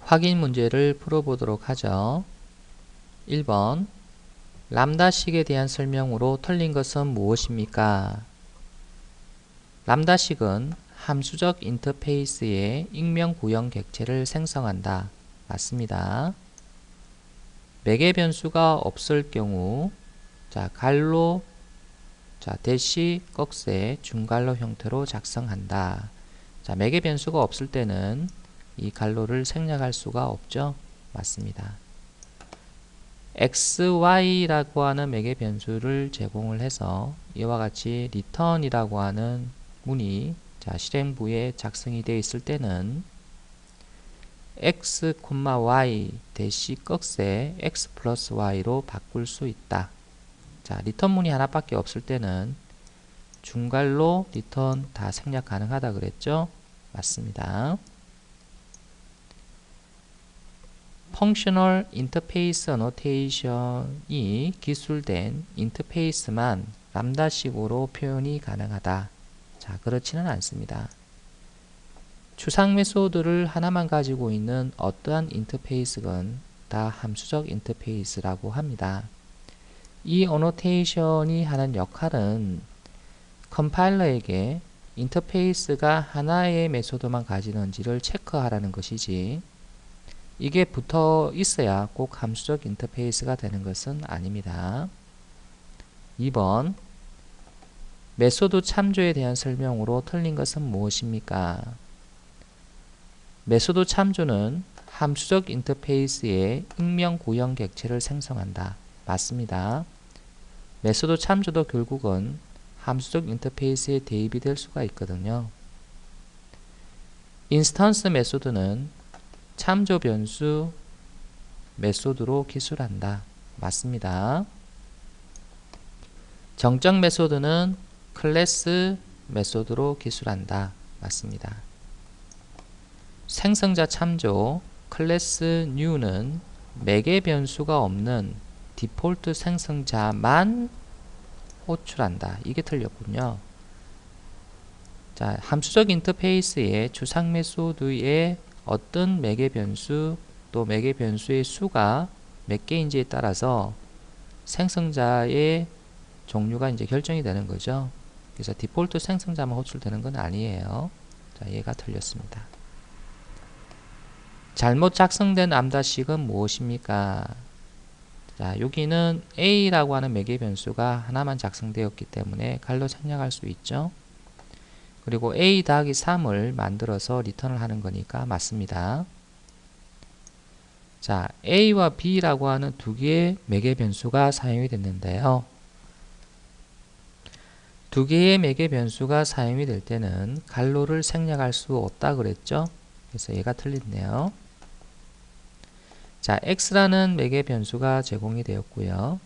확인 문제를 풀어보도록 하죠. 1번 람다식에 대한 설명으로 틀린 것은 무엇입니까? 람다식은 함수적 인터페이스의 익명 구형 객체를 생성한다. 맞습니다. 매개 변수가 없을 경우 갈로 대시 꺽쇠 중갈로 형태로 작성한다. 매개 변수가 없을 때는 이 갈로를 생략할 수가 없죠. 맞습니다. xy라고 하는 매개 변수를 제공을 해서 이와 같이 return이라고 하는 문이 실행부에 작성이 되어 있을 때는 x, y 대시 꺽쇠 x 플러스 y로 바꿀 수 있다. 리턴 문이 하나밖에 없을 때는 중괄로 리턴 다 생략 가능하다 그랬죠? 맞습니다. 펑셔널 인터페이스 어노테이션이 기술된 인터페이스만 람다식으로 표현이 가능하다. 그렇지는 않습니다. 추상 메소드를 하나만 가지고 있는 어떠한 인터페이스건 다 함수적 인터페이스라고 합니다. 이 어노테이션이 하는 역할은 컴파일러에게 인터페이스가 하나의 메소드만 가지는지를 체크하라는 것이지 이게 붙어 있어야 꼭 함수적 인터페이스가 되는 것은 아닙니다. 2번 메소드 참조에 대한 설명으로 틀린 것은 무엇입니까? 메소드 참조는 함수적 인터페이스의 익명 구형 객체를 생성한다. 맞습니다. 메소드 참조도 결국은 함수적 인터페이스에 대입이 될 수가 있거든요. 인스턴스 메소드는 참조 변수 메소드로 기술한다. 맞습니다. 정적 메소드는 클래스 메소드로 기술한다. 맞습니다. 생성자 참조 클래스 new는 매개 변수가 없는 디폴트 생성자만 호출한다. 이게 틀렸군요. 함수적 인터페이스의 추상 메소드의 어떤 매개 변수 또 매개 변수의 수가 몇 개인지에 따라서 생성자의 종류가 이제 결정이 되는 거죠. 그래서 디폴트 생성자만 호출되는 건 아니에요. 얘가 틀렸습니다. 잘못 작성된 람다식은 무엇입니까? 여기는 a라고 하는 매개 변수가 하나만 작성되었기 때문에 갈로 생략할 수 있죠. 그리고 a 더하기 3을 만들어서 리턴을 하는 거니까 맞습니다. a와 b라고 하는 두 개의 매개 변수가 사용이 됐는데요. 두 개의 매개 변수가 사용이 될 때는 갈로를 생략할 수 없다 그랬죠. 그래서 얘가 틀렸네요. x라는 매개 변수가 제공이 되었고요.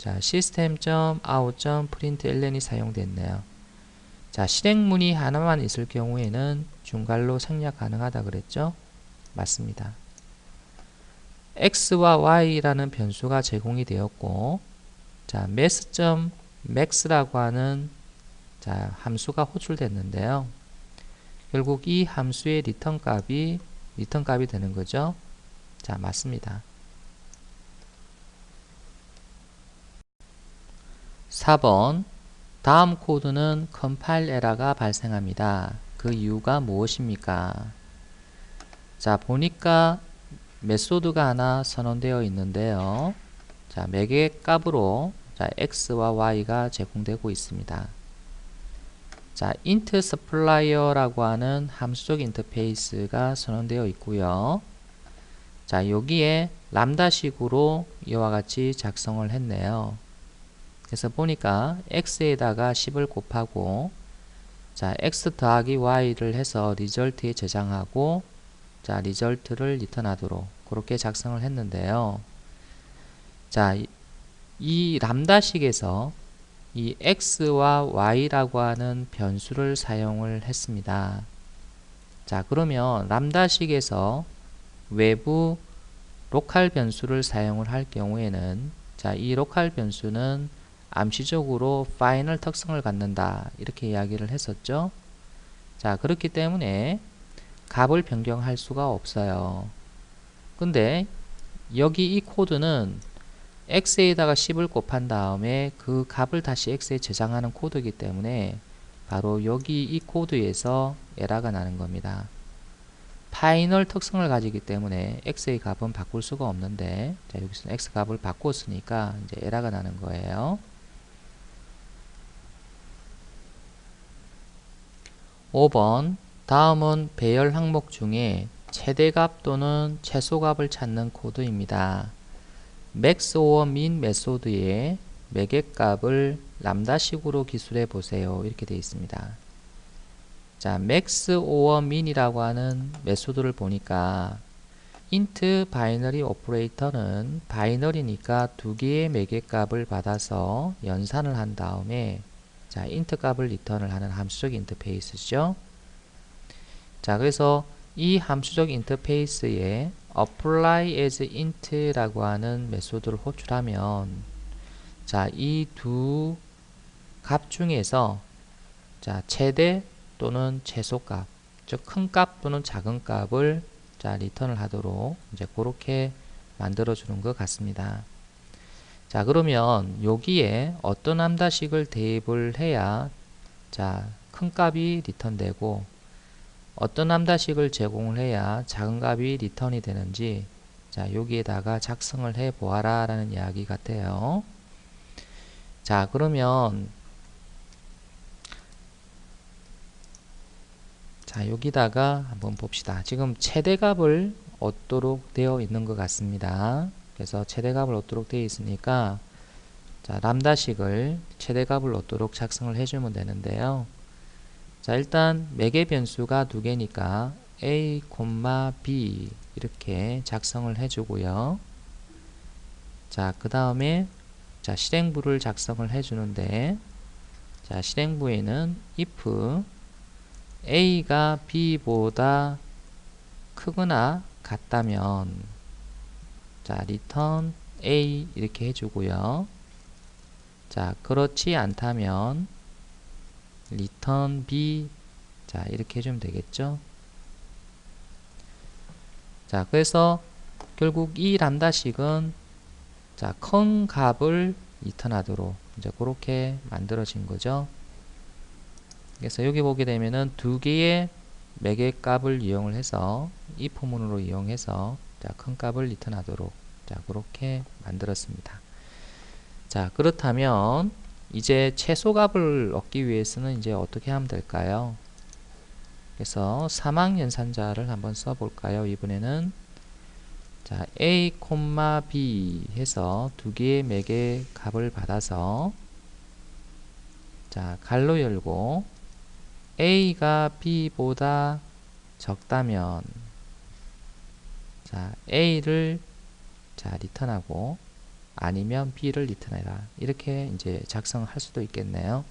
system.out.println이 사용됐네요. 실행문이 하나만 있을 경우에는 중괄로 생략 가능하다 그랬죠? 맞습니다. x와 y라는 변수가 제공이 되었고 math.max라고 하는 함수가 호출됐는데요. 결국 이 함수의 리턴 값이 되는 거죠. 맞습니다. 4번 다음 코드는 컴파일 에러가 발생합니다. 그 이유가 무엇입니까? 보니까 메소드가 하나 선언되어 있는데요. 매개 값으로 x와 y가 제공되고 있습니다. int supplier라고 하는 함수적 인터페이스가 선언되어 있고요. 여기에 람다식으로 이와 같이 작성을 했네요. 그래서 보니까 x에다가 10을 곱하고 x 더하기 y를 해서 리절트에 저장하고 리절트를 리턴하도록 그렇게 작성을 했는데요. 이 람다식에서 이 x와 y라고 하는 변수를 사용을 했습니다. 그러면 람다식에서 외부 로컬 변수를 사용을 할 경우에는 이 로컬 변수는 암시적으로 파이널 특성을 갖는다 이렇게 이야기를 했었죠. 그렇기 때문에 값을 변경할 수가 없어요. 근데 여기 이 코드는 x에다가 10을 곱한 다음에 그 값을 다시 x에 저장하는 코드이기 때문에 바로 여기 이 코드에서 에러가 나는 겁니다. 파이널 특성을 가지기 때문에 x의 값은 바꿀 수가 없는데, 자, 여기서는 x 값을 바꿨으니까 이제 에러가 나는 거예요. 5번, 다음은 배열 항목 중에 최대값 또는 최소값을 찾는 코드입니다. max or min 메소드의 매개값을 람다식으로 기술해 보세요. 이렇게 되어 있습니다. 자, max or min이라고 하는 메소드를 보니까 int 바이너리 오퍼레이터는 바이너리니까 두 개의 매개값을 받아서 연산을 한 다음에 자, int 값을 리턴을 하는 함수적 인터페이스죠. 자, 그래서 이 함수적 인터페이스에 apply as int라고 하는 메소드를 호출하면 자, 이 두 값 중에서 자, 최대 또는 최소값, 즉 큰 값 또는 작은 값을 자, 리턴을 하도록 이제 그렇게 만들어 주는 것 같습니다. 자, 그러면 여기에 어떤 람다식을 대입을 해야 자, 큰 값이 리턴되고 어떤 람다식을 제공을 해야 작은 값이 리턴이 되는지 자, 여기에다가 작성을 해 보아라 라는 이야기 같아요. 자, 그러면 자, 여기다가 한번 봅시다. 지금 최대값을 얻도록 되어 있는 것 같습니다. 그래서 최대값을 얻도록 되어 있으니까 자, 람다식을 최대값을 얻도록 작성을 해주면 되는데요. 자, 일단 매개 변수가 두 개니까 a, b 이렇게 작성을 해주고요. 자, 그 다음에 자, 실행부를 작성을 해주는데 자, 실행부에는 if a가 b보다 크거나 같다면 자, return a 이렇게 해주고요. 자, 그렇지 않다면 return b 자, 이렇게 해주면 되겠죠. 자, 그래서 결국 이 람다식은 자, 큰 값을 리턴하도록 이제 그렇게 만들어진 거죠. 그래서 여기 보게 되면은 두 개의 매개 값을 이용을 해서 이 포문으로 이용해서 자, 큰 값을 리턴하도록 자, 그렇게 만들었습니다. 자, 그렇다면 이제 최소값을 얻기 위해서는 이제 어떻게 하면 될까요? 그래서 사망연산자를 한번 써볼까요? 이번에는 자, a, b 해서 두 개의 매개 값을 받아서 자, 갈로 열고 a가 b보다 적다면 자, a를 자, 리턴하고 아니면 b를 리턴해라. 이렇게 이제 작성할 수도 있겠네요.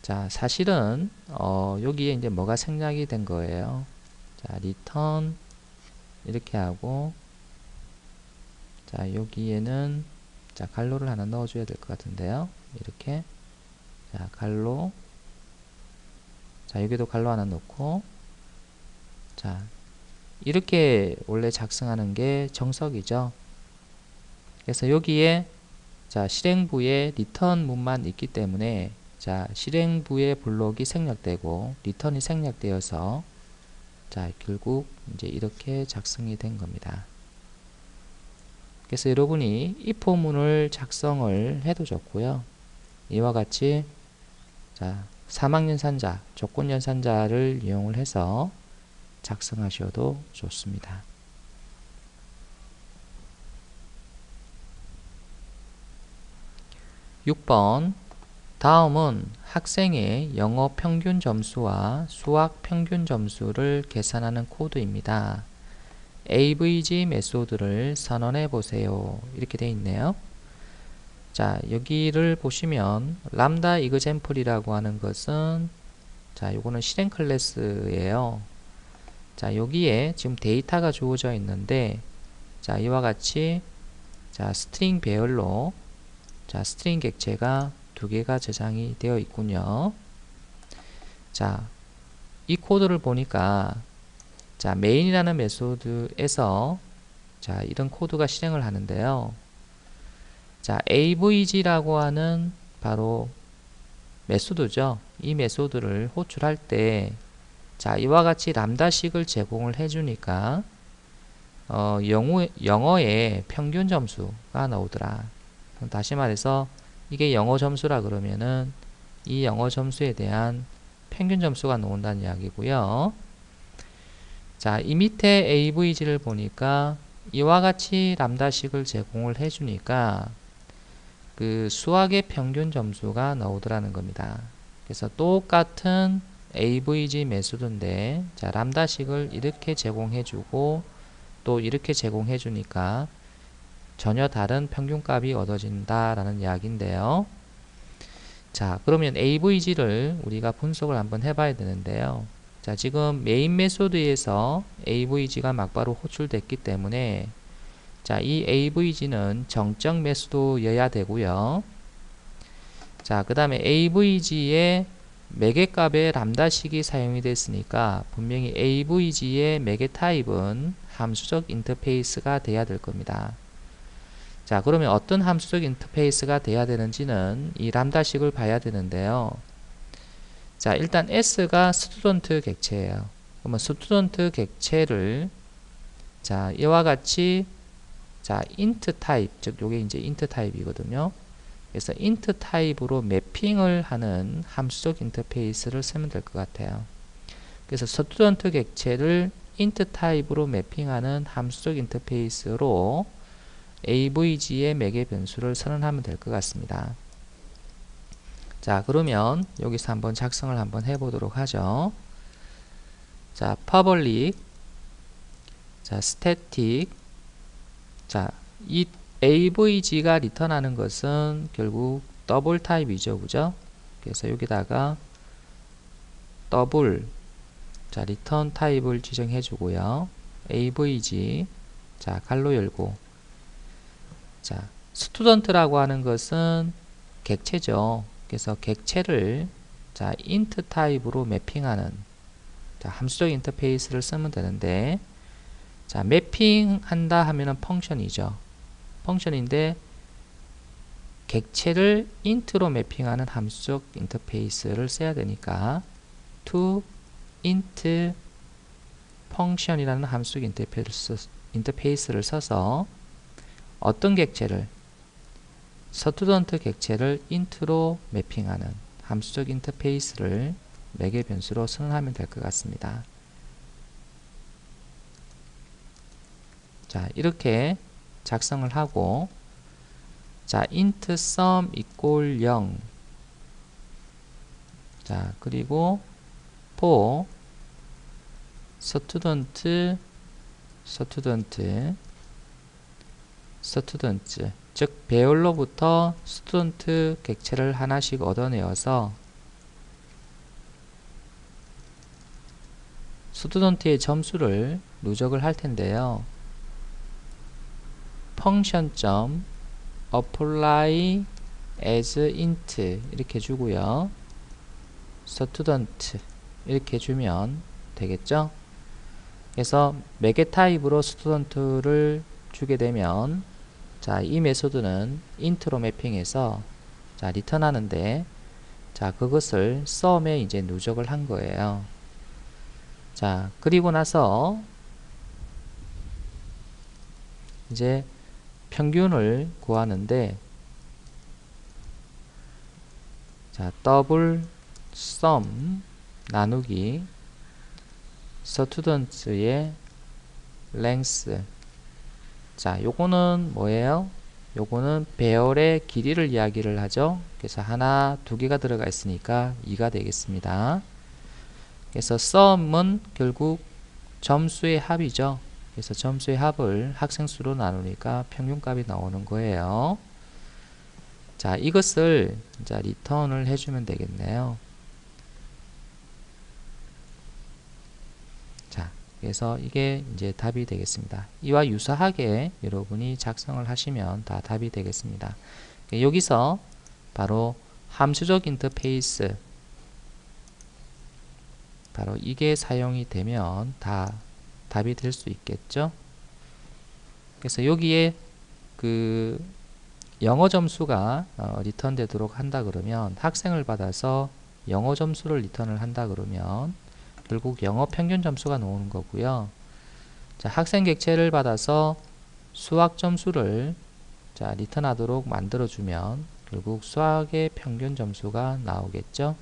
자, 사실은 여기에 이제 뭐가 생략이 된 거예요. 자, return 이렇게 하고 자, 여기에는 자, 갈로를 하나 넣어줘야 될 것 같은데요. 이렇게 자, 갈로 자, 여기도 갈로 하나 넣고 자, 이렇게 원래 작성하는 게 정석이죠. 그래서 여기에 자, 실행부에 return 문만 있기 때문에 자, 실행부의 블록이 생략되고 리턴이 생략되어서 자, 결국 이제 이렇게 작성이 된 겁니다. 그래서 여러분이 이 포문을 작성을 해도 좋고요. 이와 같이 자, 사망연산자, 조건연산자를 이용을 해서 작성하셔도 좋습니다. 6번 다음은 학생의 영어 평균 점수와 수학 평균 점수를 계산하는 코드입니다. AVG 메소드를 선언해 보세요. 이렇게 되어 있네요. 자, 여기를 보시면 람다 이그젬플이라고 하는 것은 자, 요거는 실행 클래스예요. 자, 여기에 지금 데이터가 주어져 있는데 자, 이와 같이 자, 스트링 배열로 자, 스트링 객체가 두 개가 저장이 되어 있군요. 자, 이 코드를 보니까 자, 메인이라는 메소드에서 자, 이런 코드가 실행을 하는데요. 자, avg라고 하는 바로 메소드죠. 이 메소드를 호출할 때 자, 이와 같이 람다식을 제공을 해주니까 영어의 평균 점수가 나오더라. 다시 말해서 이게 영어 점수라 그러면은 이 영어 점수에 대한 평균 점수가 나온다는 이야기고요. 자, 이 밑에 avg를 보니까 이와 같이 람다식을 제공을 해주니까 그 수학의 평균 점수가 나오더라는 겁니다. 그래서 똑같은 avg 메소드인데 자, 람다식을 이렇게 제공해주고 또 이렇게 제공해주니까 전혀 다른 평균값이 얻어진다라는 이야기인데요. 자, 그러면 avg를 우리가 분석을 한번 해봐야 되는데요. 자, 지금 메인 메소드에서 avg가 막바로 호출됐기 때문에 자, 이 avg는 정적 메소드여야 되고요. 자, 그 다음에 avg의 매개값의 람다식이 사용이 됐으니까 분명히 avg의 매개 타입은 함수적 인터페이스가 돼야 될 겁니다. 자, 그러면 어떤 함수적 인터페이스가 돼야 되는지는 이 람다식을 봐야 되는데요. 자, 일단 s가 스튜던트 객체예요. 그러면 스튜던트 객체를 자, 이와 같이 자, int 타입, 즉 요게 이제 int 타입이거든요. 그래서 int 타입으로 매핑을 하는 함수적 인터페이스를 쓰면 될 것 같아요. 그래서 스튜던트 객체를 int 타입으로 매핑하는 함수적 인터페이스로 avg의 매개 변수를 선언하면 될 것 같습니다. 자, 그러면 여기서 한번 작성을 한번 해보도록 하죠. 자, public, 자, static, 자, 이 avg가 리턴하는 것은 결국 더블 타입이죠, 그죠? 그래서 여기다가 더블, 자, 리턴 타입을 지정해 주고요. avg, 자, 갈로 열고, 자, 스튜던트라고 하는 것은 객체죠. 그래서 객체를 자, int 타입으로 매핑하는 자, 함수적 인터페이스를 쓰면 되는데 자, 매핑한다 하면은 펑션이죠. 펑션인데 객체를 int로 매핑하는 함수적 인터페이스를 써야 되니까 to int function이라는 함수적 인터페이스를 써서 어떤 객체를 스튜던트 객체를 int로 매핑하는 함수적 인터페이스를 매개 변수로 선언하면 될 것 같습니다. 자, 이렇게 작성을 하고 자, int sum equal 0 자, 그리고 for student 즉 배열로부터 스튜던트 객체를 하나씩 얻어내어서 스튜던트의 점수를 누적을 할 텐데요. function apply as int 이렇게 주고요. student 이렇게 주면 되겠죠. 그래서 매개 타입으로 스튜던트를 주게 되면 자, 이 메소드는 int로 매핑해서 자, 리턴하는데 자, 그것을 sum에 이제 누적을 한 거예요. 자, 그리고 나서 이제 평균을 구하는데 자, 더블 sum 나누기 스튜던트의 length 자, 요거는 뭐예요? 요거는 배열의 길이를 이야기를 하죠. 그래서 하나, 두 개가 들어가 있으니까 2가 되겠습니다. 그래서 sum은 결국 점수의 합이죠. 그래서 점수의 합을 학생 수로 나누니까 평균값이 나오는 거예요. 자, 이것을 자, 리턴을 해주면 되겠네요. 자, 그래서 이게 이제 답이 되겠습니다. 이와 유사하게 여러분이 작성을 하시면 다 답이 되겠습니다. 여기서 바로 함수적 인터페이스 바로 이게 사용이 되면 다 답이 될 수 있겠죠. 그래서 여기에 그 영어 점수가 리턴 되도록 한다 그러면, 학생을 받아서 영어 점수를 리턴을 한다 그러면 결국 영어 평균 점수가 나오는 거고요. 자, 학생 객체를 받아서 수학 점수를 자, 리턴하도록 만들어주면 결국 수학의 평균 점수가 나오겠죠.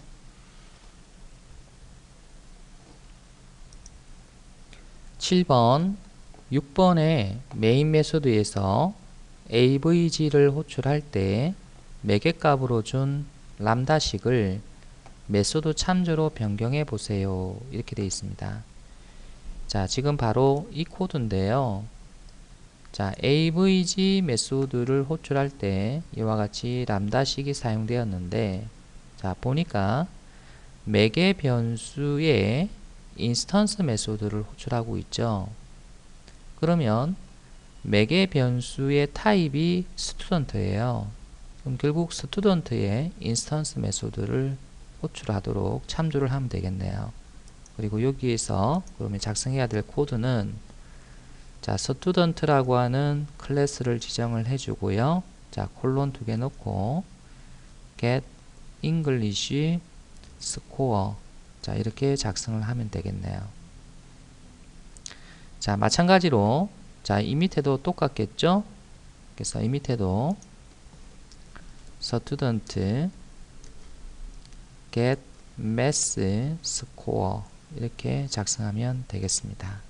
7번, 6번의 메인 메소드에서 avg를 호출할 때 매개값으로 준 람다식을 메소드 참조로 변경해 보세요. 이렇게 되어 있습니다. 자, 지금 바로 이 코드인데요. 자, avg 메소드를 호출할 때 이와 같이 람다식이 사용되었는데, 자, 보니까 매개 변수의 인스턴스 메소드를 호출하고 있죠. 그러면 매개 변수의 타입이 스튜던트예요. 그럼 결국 스튜던트의 인스턴스 메소드를 호출하도록 참조를 하면 되겠네요. 그리고 여기에서 그러면 작성해야 될 코드는, 자, 스튜던트라고 하는 클래스를 지정을 해주고요. 자, 콜론 2개 넣고 get English score, 자, 이렇게 작성을 하면 되겠네요. 자, 마찬가지로 자, 이 밑에도 똑같겠죠? 그래서 이 밑에도 student get math score 이렇게 작성하면 되겠습니다.